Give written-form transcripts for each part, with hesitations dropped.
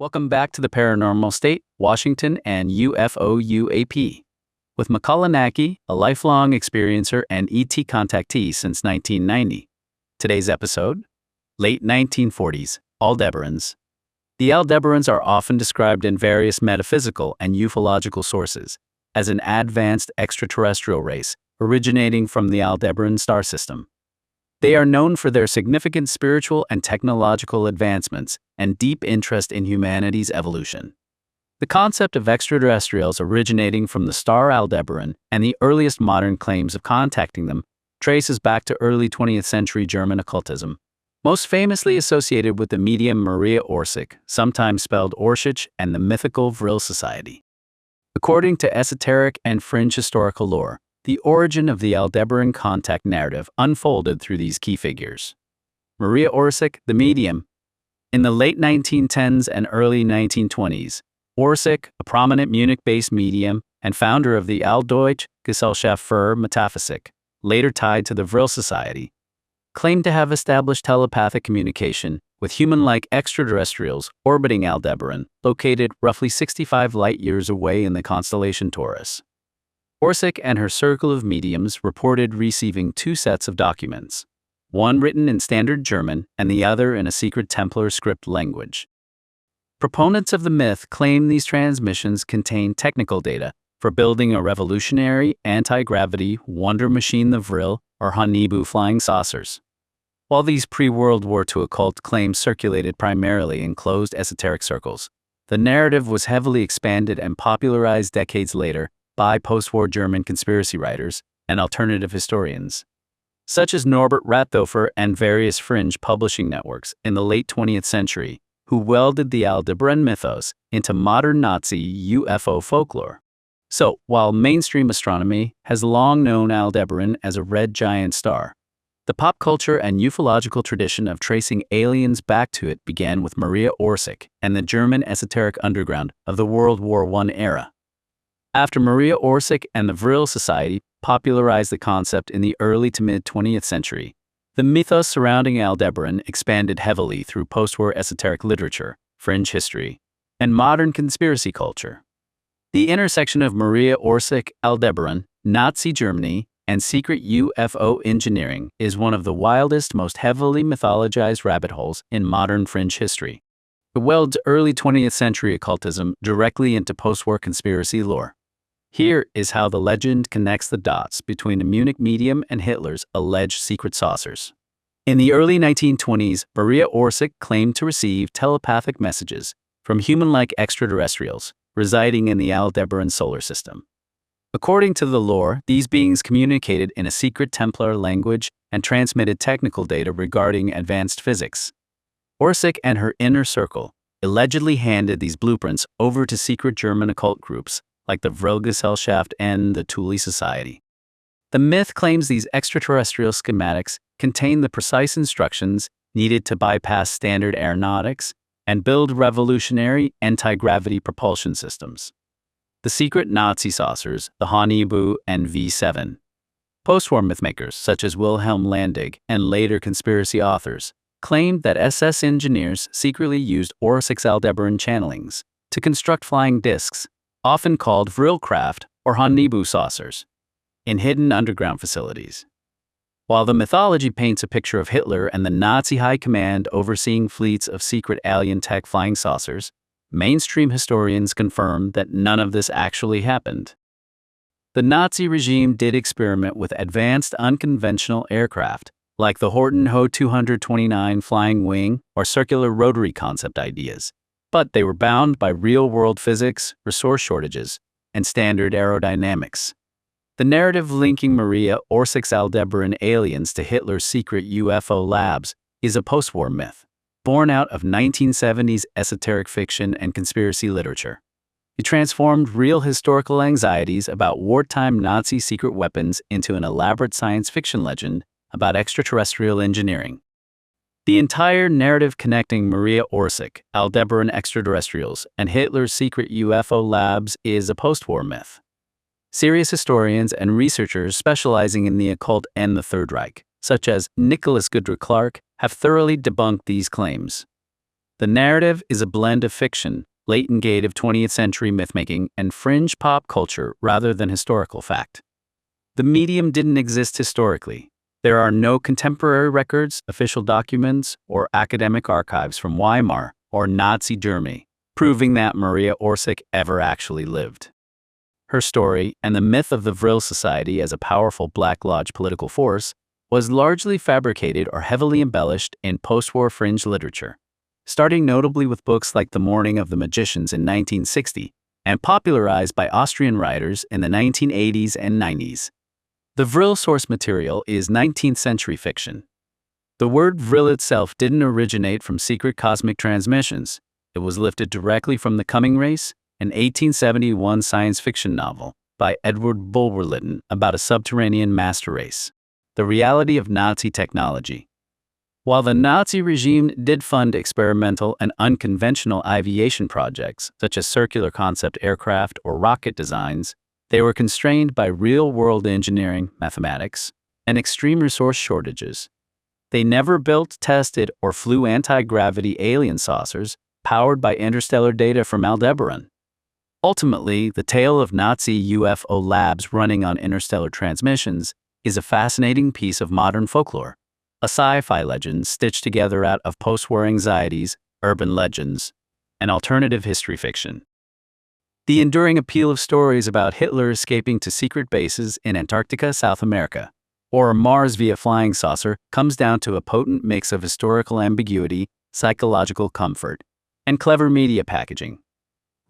Welcome back to the Paranormal State, Washington, and UFO UAP. With Makāula Nakae, a lifelong experiencer and ET contactee since 1990. Today's episode, late 1940s, Aldebarans. The Aldebarans are often described in various metaphysical and ufological sources as an advanced extraterrestrial race originating from the Aldebaran star system. They are known for their significant spiritual and technological advancements and deep interest in humanity's evolution. The concept of extraterrestrials originating from the star Aldebaran and the earliest modern claims of contacting them traces back to early 20th century German occultism, most famously associated with the medium Maria Orsic, sometimes spelled Orsic, and the mythical Vril Society. According to esoteric and fringe historical lore, the origin of the Aldebaran contact narrative unfolded through these key figures. Maria Orsic, the medium. In the late 1910s and early 1920s, Orsic, a prominent Munich-based medium and founder of the Deutsche Gesellschaft für Metaphysik, later tied to the Vril Society, claimed to have established telepathic communication with human-like extraterrestrials orbiting Aldebaran, located roughly 65 light-years away in the constellation Taurus. Orsic and her circle of mediums reported receiving two sets of documents, one written in standard German and the other in a secret Templar script language. Proponents of the myth claim these transmissions contain technical data for building a revolutionary anti-gravity wonder machine, the Vril or Hanibu flying saucers. While these pre-World War II occult claims circulated primarily in closed esoteric circles, the narrative was heavily expanded and popularized decades later by post-war German conspiracy writers and alternative historians, such as Norbert Rathofer and various fringe publishing networks in the late 20th century, who welded the Aldebaran mythos into modern Nazi UFO folklore. So, while mainstream astronomy has long known Aldebaran as a red giant star, the pop culture and ufological tradition of tracing aliens back to it began with Maria Orsic and the German esoteric underground of the World War I era. After Maria Orsic and the Vril Society popularized the concept in the early to mid-20th century, the mythos surrounding Aldebaran expanded heavily through post-war esoteric literature, fringe history, and modern conspiracy culture. The intersection of Maria Orsic, Aldebaran, Nazi Germany, and secret UFO engineering is one of the wildest, most heavily mythologized rabbit holes in modern fringe history. It welds early 20th century occultism directly into post-war conspiracy lore. Here is how the legend connects the dots between a Munich medium and Hitler's alleged secret saucers. In the early 1920s, Maria Orsic claimed to receive telepathic messages from human-like extraterrestrials residing in the Aldebaran solar system. According to the lore, these beings communicated in a secret Templar language and transmitted technical data regarding advanced physics. Orsic and her inner circle allegedly handed these blueprints over to secret German occult groups like the Vril Gesellschaft and the Thule Society. The myth claims these extraterrestrial schematics contain the precise instructions needed to bypass standard aeronautics and build revolutionary anti-gravity propulsion systems. The secret Nazi saucers, the Hanibu and V7. Post-war mythmakers such as Wilhelm Landig and later conspiracy authors claimed that SS engineers secretly used Orsic's Aldebaran channelings to construct flying discs, often called Vril craft or Hanibu saucers, in hidden underground facilities. While the mythology paints a picture of Hitler and the Nazi high command overseeing fleets of secret alien tech flying saucers, mainstream historians confirm that none of this actually happened. The Nazi regime did experiment with advanced unconventional aircraft, like the Horten Ho 229 flying wing or circular rotary concept ideas, but they were bound by real-world physics, resource shortages, and standard aerodynamics. The narrative linking Maria Orsic's Aldebaran aliens to Hitler's secret UFO labs is a post-war myth, born out of 1970s esoteric fiction and conspiracy literature. It transformed real historical anxieties about wartime Nazi secret weapons into an elaborate science fiction legend about extraterrestrial engineering. The entire narrative connecting Maria Orsic, Aldebaran extraterrestrials, and Hitler's secret UFO labs is a post-war myth. Serious historians and researchers specializing in the occult and the Third Reich, such as Nicholas Goodrick Clark, have thoroughly debunked these claims. The narrative is a blend of fiction, latent gate of 20th century mythmaking, and fringe pop culture rather than historical fact. The medium didn't exist historically. There are no contemporary records, official documents, or academic archives from Weimar or Nazi Germany, proving that Maria Orsic ever actually lived. Her story, and the myth of the Vril Society as a powerful Black Lodge political force, was largely fabricated or heavily embellished in post-war fringe literature, starting notably with books like The Morning of the Magicians in 1960, and popularized by Austrian writers in the 1980s and 90s. The Vril source material is 19th century fiction. The word Vril itself didn't originate from secret cosmic transmissions. It was lifted directly from The Coming Race, an 1871 science fiction novel by Edward Bulwer Lytton about a subterranean master race. The reality of Nazi technology. While the Nazi regime did fund experimental and unconventional aviation projects, such as circular concept aircraft or rocket designs, they were constrained by real-world engineering, mathematics, and extreme resource shortages. They never built, tested, or flew anti-gravity alien saucers powered by interstellar data from Aldebaran. Ultimately, the tale of Nazi UFO labs running on interstellar transmissions is a fascinating piece of modern folklore, a sci-fi legend stitched together out of post-war anxieties, urban legends, and alternative history fiction. The enduring appeal of stories about Hitler escaping to secret bases in Antarctica, South America, or Mars via flying saucer comes down to a potent mix of historical ambiguity, psychological comfort, and clever media packaging.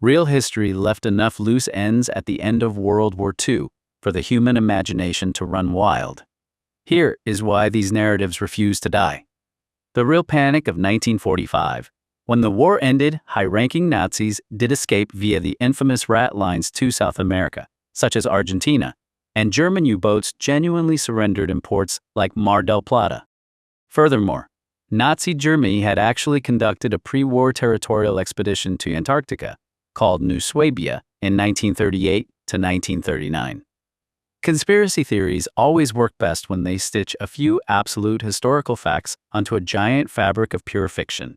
Real history left enough loose ends at the end of World War II for the human imagination to run wild. Here is why these narratives refuse to die. The real panic of 1945. When the war ended, high-ranking Nazis did escape via the infamous rat lines to South America, such as Argentina, and German U-boats genuinely surrendered in ports like Mar del Plata. Furthermore, Nazi Germany had actually conducted a pre-war territorial expedition to Antarctica, called New Swabia, in 1938 to 1939. Conspiracy theories always work best when they stitch a few absolute historical facts onto a giant fabric of pure fiction.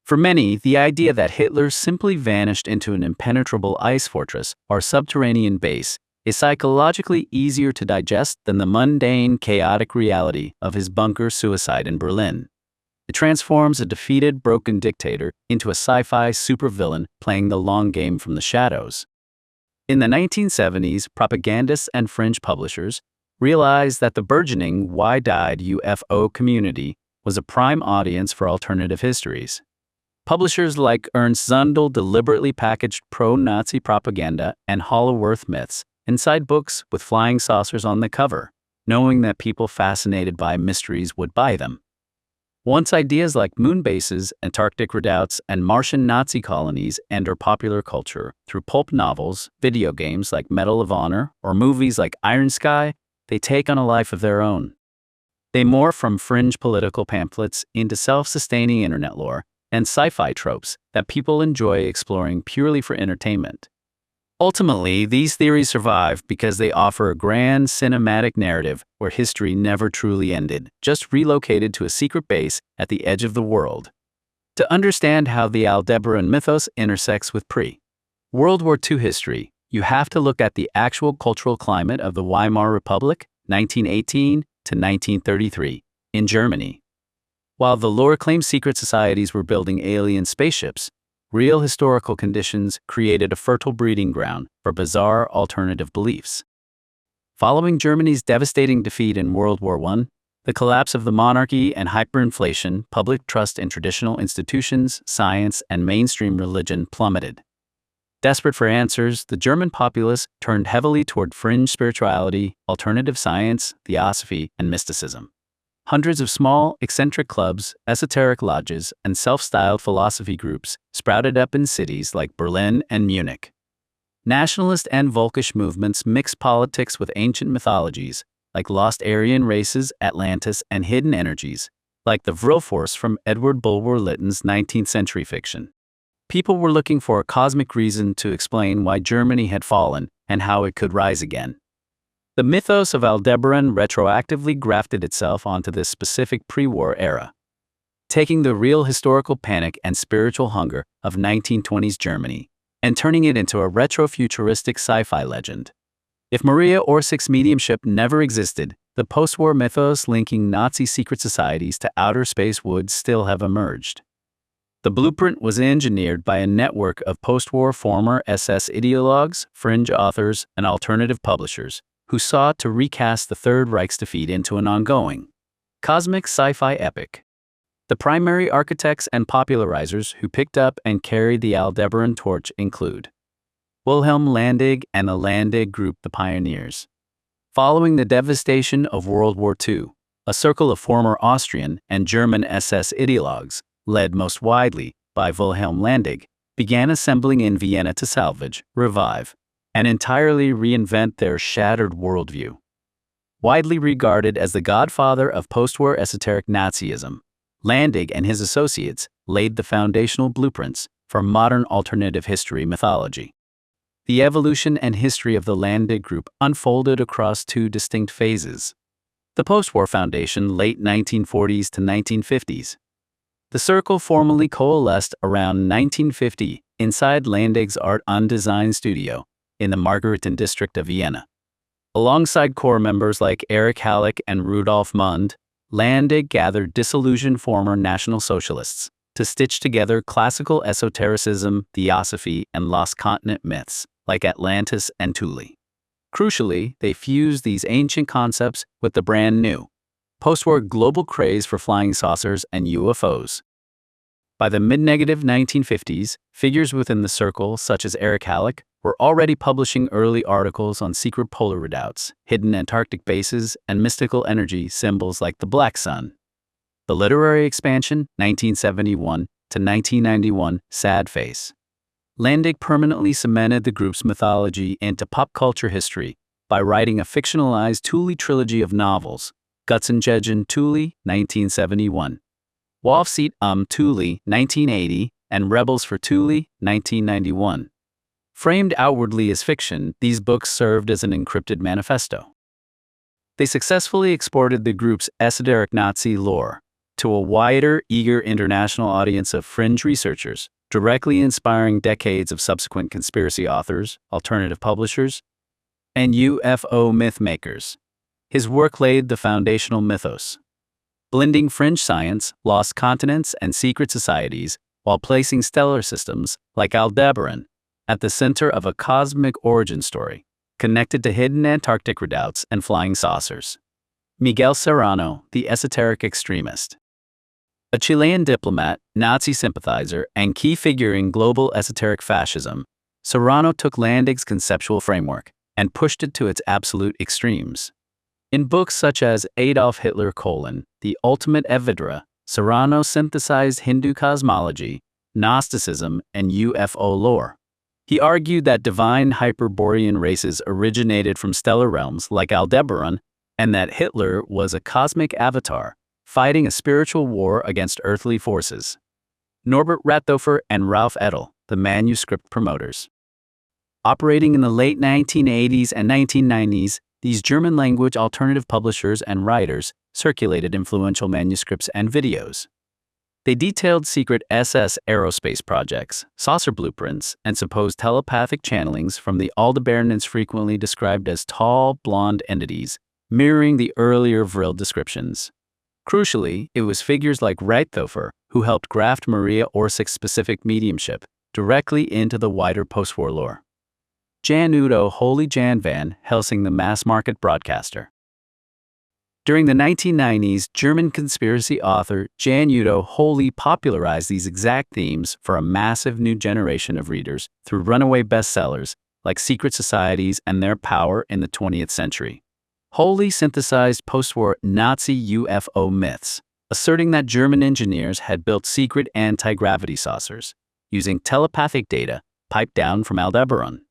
For many, the idea that Hitler simply vanished into an impenetrable ice fortress or subterranean base is psychologically easier to digest than the mundane, chaotic reality of his bunker suicide in Berlin. It transforms a defeated, broken dictator into a sci-fi supervillain playing the long game from the shadows. In the 1970s, propagandists and fringe publishers realized that the burgeoning Why Died UFO community was a prime audience for alternative histories. Publishers like Ernst Zundel deliberately packaged pro-Nazi propaganda and hollow earth myths inside books with flying saucers on the cover, knowing that people fascinated by mysteries would buy them. Once ideas like moon bases, Antarctic redoubts, and Martian Nazi colonies enter popular culture through pulp novels, video games like Medal of Honor, or movies like Iron Sky, they take on a life of their own. They morph from fringe political pamphlets into self-sustaining internet lore and sci-fi tropes that people enjoy exploring purely for entertainment. Ultimately, these theories survive because they offer a grand cinematic narrative where history never truly ended, just relocated to a secret base at the edge of the world. To understand how the Aldebaran mythos intersects with pre-World War II history, you have to look at the actual cultural climate of the Weimar Republic, 1918 to 1933, in Germany. While the lore claims secret societies were building alien spaceships, real historical conditions created a fertile breeding ground for bizarre alternative beliefs. Following Germany's devastating defeat in World War I, the collapse of the monarchy and hyperinflation, public trust in traditional institutions, science, and mainstream religion plummeted. Desperate for answers, the German populace turned heavily toward fringe spirituality, alternative science, theosophy, and mysticism. Hundreds of small, eccentric clubs, esoteric lodges, and self-styled philosophy groups sprouted up in cities like Berlin and Munich. Nationalist and Volkish movements mixed politics with ancient mythologies, like lost Aryan races, Atlantis, and hidden energies, like the Vril Force from Edward Bulwer Lytton's 19th century fiction. People were looking for a cosmic reason to explain why Germany had fallen and how it could rise again. The mythos of Aldebaran retroactively grafted itself onto this specific pre-war era. taking the real historical panic and spiritual hunger of 1920s Germany and turning it into a retro-futuristic sci-fi legend. If Maria Orsic's mediumship never existed, the post-war mythos linking Nazi secret societies to outer space would still have emerged. The blueprint was engineered by a network of post-war former SS ideologues, fringe authors, and alternative publishers who sought to recast the Third Reich's defeat into an ongoing, cosmic sci-fi epic. The primary architects and popularizers who picked up and carried the Aldebaran torch include Wilhelm Landig and the Landig Group, the pioneers. Following the devastation of World War II, a circle of former Austrian and German SS ideologues, led most widely by Wilhelm Landig, began assembling in Vienna to salvage, revive, and entirely reinvent their shattered worldview. Widely regarded as the godfather of post-war esoteric Nazism, Landig and his associates laid the foundational blueprints for modern alternative history mythology. The evolution and history of the Landig Group unfolded across two distinct phases. The post-war foundation, late 1940s to 1950s. The circle formally coalesced around 1950 inside Landig's Art und Design studio in the Margareten district of Vienna. Alongside core members like Erich Halleck and Rudolf Mund, Landig gathered disillusioned former National Socialists to stitch together classical esotericism, theosophy, and lost continent myths like Atlantis and Thule. Crucially, they fused these ancient concepts with the brand new, post-war global craze for flying saucers and UFOs. By the mid-negative 1950s, figures within the circle, such as Erich Halleck, were already publishing early articles on secret polar redoubts, hidden Antarctic bases, and mystical energy symbols like the Black Sun. The literary expansion, 1971 to 1991, Sad Face. Landig permanently cemented the group's mythology into pop culture history by writing a fictionalized Thule trilogy of novels, Götzengegen Thule, 1971, Wolfseed Thule, 1980, and Rebels for Thule, 1991. Framed outwardly as fiction, these books served as an encrypted manifesto. They successfully exported the group's esoteric Nazi lore to a wider, eager international audience of fringe researchers, directly inspiring decades of subsequent conspiracy authors, alternative publishers, and UFO myth makers. His work laid the foundational mythos, blending fringe science, lost continents, and secret societies while placing stellar systems, like Aldebaran, at the center of a cosmic origin story, connected to hidden Antarctic redoubts and flying saucers. Miguel Serrano, the esoteric extremist. A Chilean diplomat, Nazi sympathizer, and key figure in global esoteric fascism, Serrano took Landig's conceptual framework and pushed it to its absolute extremes. In books such as Adolf Hitler: The Ultimate Evidra, Serrano synthesized Hindu cosmology, Gnosticism, and UFO lore. He argued that divine Hyperborean races originated from stellar realms like Aldebaran, and that Hitler was a cosmic avatar, fighting a spiritual war against earthly forces. Norbert Rathofer and Ralph Edel, the manuscript promoters. Operating in the late 1980s and 1990s, these German-language alternative publishers and writers circulated influential manuscripts and videos. They detailed secret SS aerospace projects, saucer blueprints, and supposed telepathic channelings from the Aldebarans, frequently described as tall, blonde entities, mirroring the earlier Vril descriptions. Crucially, it was figures like Rathofer who helped graft Maria Orsic's specific mediumship directly into the wider post-war lore. Jan Udo Holy Jan van Helsing, the mass-market broadcaster. During the 1990s, German conspiracy author Jan Udo Holy popularized these exact themes for a massive new generation of readers through runaway bestsellers like Secret Societies and Their Power in the 20th Century. Holy synthesized post-war Nazi UFO myths, asserting that German engineers had built secret anti-gravity saucers, using telepathic data piped down from Aldebaran.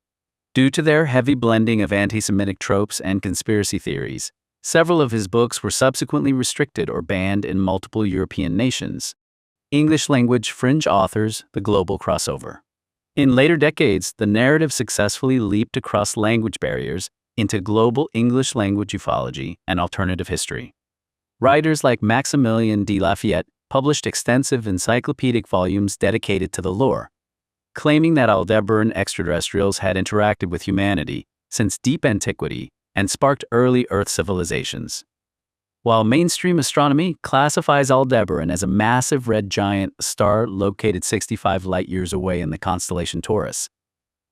Due to their heavy blending of anti-Semitic tropes and conspiracy theories, several of his books were subsequently restricted or banned in multiple European nations. English-language fringe authors, the global crossover. In later decades, the narrative successfully leaped across language barriers into global English-language ufology and alternative history. Writers like Maximilien de Lafayette published extensive encyclopedic volumes dedicated to the lore, claiming that Aldebaran extraterrestrials had interacted with humanity since deep antiquity and sparked early Earth civilizations. While mainstream astronomy classifies Aldebaran as a massive red giant star located 65 light-years away in the constellation Taurus,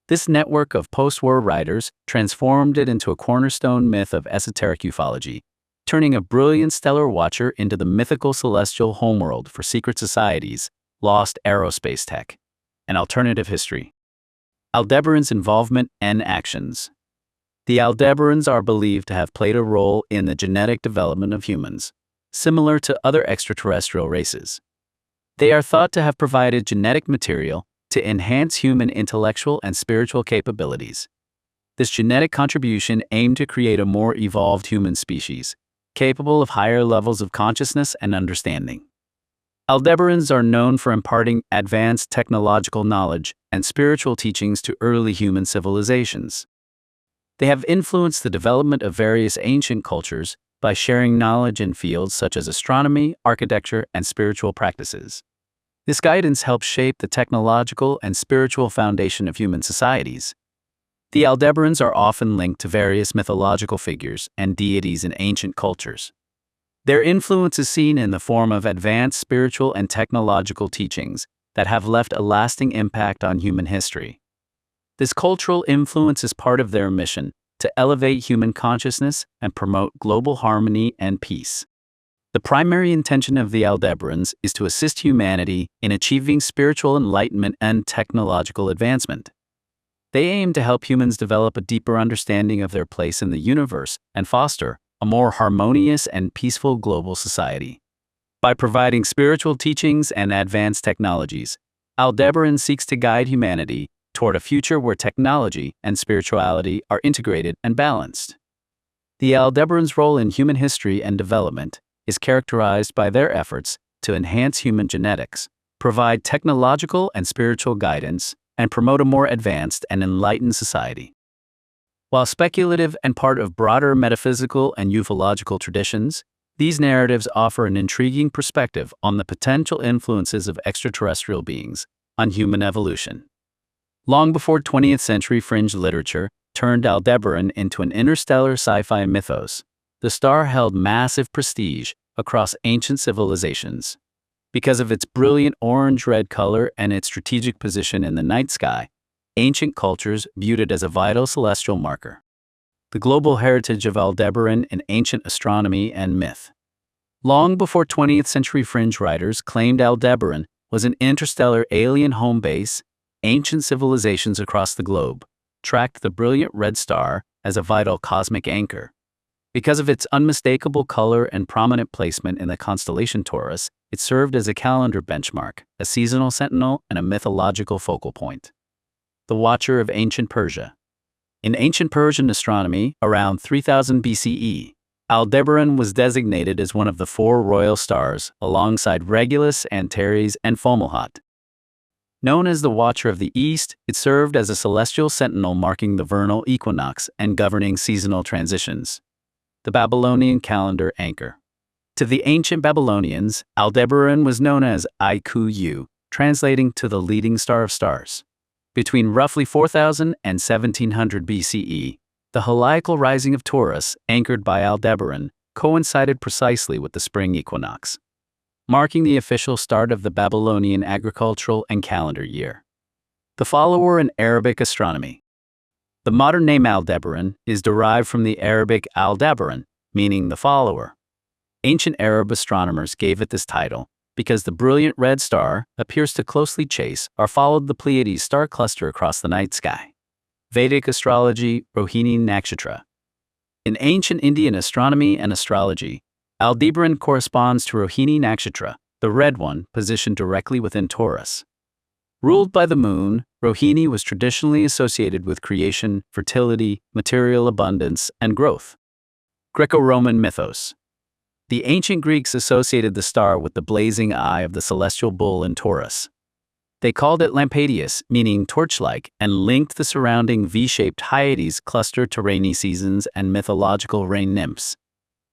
this network of post-war writers transformed it into a cornerstone myth of esoteric ufology, turning a brilliant stellar watcher into the mythical celestial homeworld for secret societies, lost aerospace tech, and alternative history. Aldebaran's involvement and actions. The Aldebarans are believed to have played a role in the genetic development of humans, similar to other extraterrestrial races. They are thought to have provided genetic material to enhance human intellectual and spiritual capabilities. This genetic contribution aimed to create a more evolved human species, capable of higher levels of consciousness and understanding. Aldebarans are known for imparting advanced technological knowledge and spiritual teachings to early human civilizations. They have influenced the development of various ancient cultures by sharing knowledge in fields such as astronomy, architecture, and spiritual practices. This guidance helps shape the technological and spiritual foundation of human societies. The Aldebarans are often linked to various mythological figures and deities in ancient cultures. Their influence is seen in the form of advanced spiritual and technological teachings that have left a lasting impact on human history. This cultural influence is part of their mission to elevate human consciousness and promote global harmony and peace. The primary intention of the Aldebarans is to assist humanity in achieving spiritual enlightenment and technological advancement. They aim to help humans develop a deeper understanding of their place in the universe and foster a more harmonious and peaceful global society. By providing spiritual teachings and advanced technologies, Aldebaran seeks to guide humanity toward a future where technology and spirituality are integrated and balanced. The Aldebaran's role in human history and development is characterized by their efforts to enhance human genetics, provide technological and spiritual guidance, and promote a more advanced and enlightened society. While speculative and part of broader metaphysical and ufological traditions, these narratives offer an intriguing perspective on the potential influences of extraterrestrial beings on human evolution. Long before 20th century fringe literature turned Aldebaran into an interstellar sci-fi mythos, the star held massive prestige across ancient civilizations. Because of its brilliant orange-red color and its strategic position in the night sky, ancient cultures viewed it as a vital celestial marker. The global heritage of Aldebaran in ancient astronomy and myth. Long before 20th century fringe writers claimed Aldebaran was an interstellar alien home base, ancient civilizations across the globe tracked the brilliant red star as a vital cosmic anchor. Because of its unmistakable color and prominent placement in the constellation Taurus, it served as a calendar benchmark, a seasonal sentinel, and a mythological focal point. The Watcher of Ancient Persia. In ancient Persian astronomy, around 3000 BCE, Aldebaran was designated as one of the four royal stars alongside Regulus, Antares, and Fomalhaut. Known as the Watcher of the East, it served as a celestial sentinel marking the vernal equinox and governing seasonal transitions. The Babylonian calendar anchor. To the ancient Babylonians, Aldebaran was known as Iku, translating to the leading star of stars. Between roughly 4000 and 1700 BCE, the heliacal rising of Taurus, anchored by Aldebaran, coincided precisely with the spring equinox, marking the official start of the Babylonian agricultural and calendar year. The follower in Arabic astronomy. The modern name Aldebaran is derived from the Arabic Aldebaran, meaning the follower. Ancient Arab astronomers gave it this title because the brilliant red star appears to closely chase or follow the Pleiades star cluster across the night sky. Vedic astrology, Rohini Nakshatra. In ancient Indian astronomy and astrology, Aldebaran corresponds to Rohini Nakshatra, the red one positioned directly within Taurus. Ruled by the moon, Rohini was traditionally associated with creation, fertility, material abundance, and growth. Greco-Roman mythos. The ancient Greeks associated the star with the blazing eye of the celestial bull in Taurus. They called it Lampadius, meaning torch-like, and linked the surrounding V-shaped Hyades cluster to rainy seasons and mythological rain nymphs.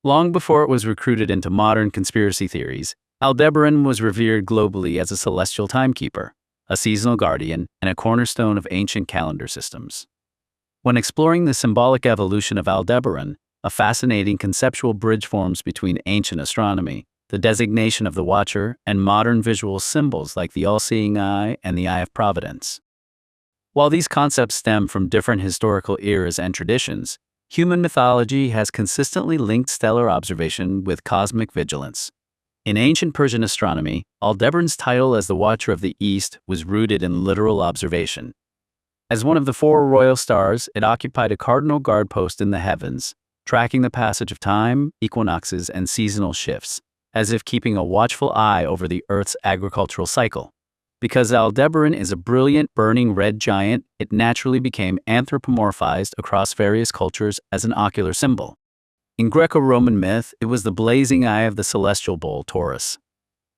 Long before it was recruited into modern conspiracy theories, Aldebaran was revered globally as a celestial timekeeper, a seasonal guardian, and a cornerstone of ancient calendar systems. When exploring the symbolic evolution of Aldebaran, a fascinating conceptual bridge forms between ancient astronomy, the designation of the Watcher, and modern visual symbols like the all-seeing eye and the Eye of Providence. While these concepts stem from different historical eras and traditions, human mythology has consistently linked stellar observation with cosmic vigilance. In ancient Persian astronomy, Aldebaran's title as the Watcher of the East was rooted in literal observation. As one of the four royal stars, it occupied a cardinal guard post in the heavens, tracking the passage of time, equinoxes, and seasonal shifts, as if keeping a watchful eye over the Earth's agricultural cycle. Because Aldebaran is a brilliant, burning red giant, it naturally became anthropomorphized across various cultures as an ocular symbol. In Greco-Roman myth, it was the blazing eye of the celestial bull Taurus.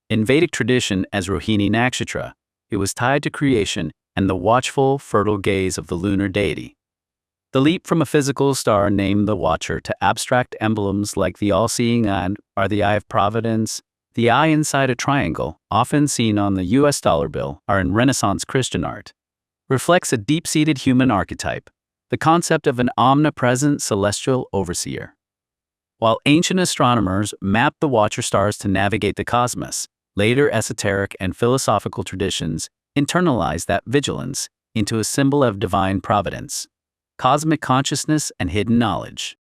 In Vedic tradition, as Rohini Nakshatra, it was tied to creation and the watchful, fertile gaze of the lunar deity. The leap from a physical star named the Watcher to abstract emblems like the all-seeing eye or the Eye of Providence, the eye inside a triangle, often seen on the US dollar bill, are in Renaissance Christian art, reflects a deep-seated human archetype, the concept of an omnipresent celestial overseer. While ancient astronomers mapped the Watcher stars to navigate the cosmos, later esoteric and philosophical traditions internalized that vigilance into a symbol of divine providence, cosmic consciousness, and hidden knowledge.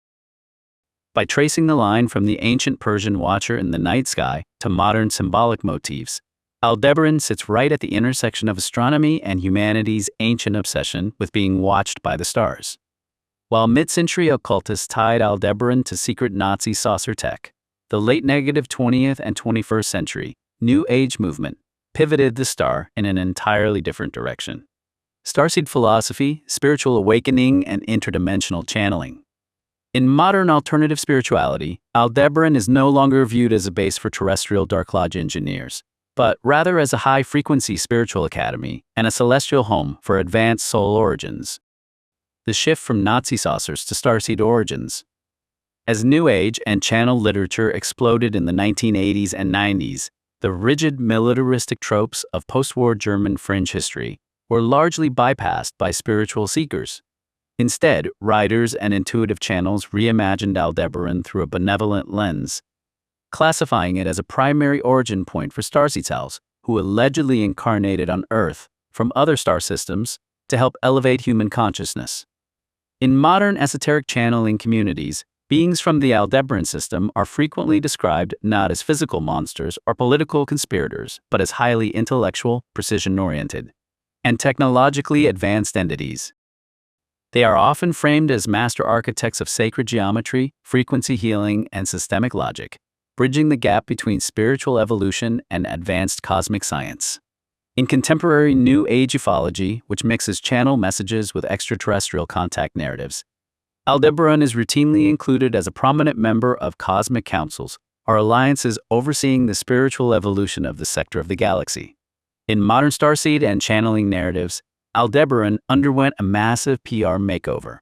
By tracing the line from the ancient Persian Watcher in the night sky to modern symbolic motifs, Aldebaran sits right at the intersection of astronomy and humanity's ancient obsession with being watched by the stars. While mid-century occultists tied Aldebaran to secret Nazi saucer tech, the late negative 20th and 21st century New Age movement pivoted the star in an entirely different direction. Starseed philosophy, spiritual awakening, and interdimensional channeling. In modern alternative spirituality, Aldebaran is no longer viewed as a base for terrestrial Dark Lodge engineers, but rather as a high-frequency spiritual academy and a celestial home for advanced soul origins. The shift from Nazi saucers to starseed origins. As New Age and channel literature exploded in the 1980s and 90s, the rigid militaristic tropes of post-war German fringe history were largely bypassed by spiritual seekers. Instead, writers and intuitive channels reimagined Aldebaran through a benevolent lens, classifying it as a primary origin point for starseed cells who allegedly incarnated on Earth from other star systems to help elevate human consciousness. In modern esoteric channeling communities, beings from the Aldebaran system are frequently described not as physical monsters or political conspirators, but as highly intellectual, precision-oriented, and technologically advanced entities. They are often framed as master architects of sacred geometry, frequency healing, and systemic logic, bridging the gap between spiritual evolution and advanced cosmic science. In contemporary New Age ufology, which mixes channel messages with extraterrestrial contact narratives, Aldebaran is routinely included as a prominent member of cosmic councils or alliances overseeing the spiritual evolution of the sector of the galaxy. In modern starseed and channeling narratives, Aldebaran underwent a massive PR makeover.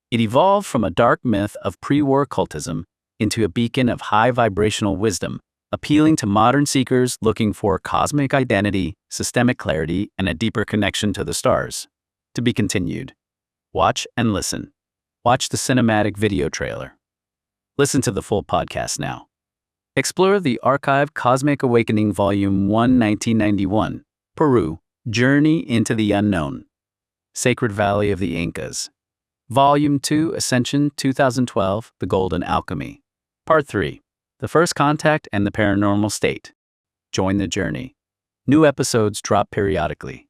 It evolved from a dark myth of pre-war occultism into a beacon of high vibrational wisdom, appealing to modern seekers looking for cosmic identity, systemic clarity, and a deeper connection to the stars. To be continued. Watch and listen. Watch the cinematic video trailer. Listen to the full podcast now. Explore the archive Cosmic Awakening Volume 1, 1991, Peru, Journey into the Unknown. Sacred Valley of the Incas. Volume 2, Ascension 2012, The Golden Alchemy. Part 3, The First Contact and the Paranormal State. Join the journey. New episodes drop periodically.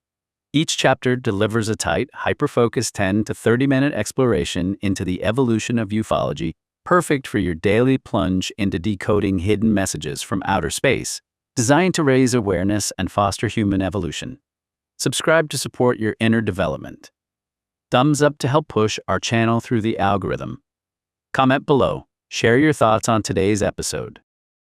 Each chapter delivers a tight, hyper-focused 10 to 30-minute exploration into the evolution of ufology, perfect for your daily plunge into decoding hidden messages from outer space, designed to raise awareness and foster human evolution. Subscribe to support your inner development. Thumbs up to help push our channel through the algorithm. Comment below. Share your thoughts on today's episode.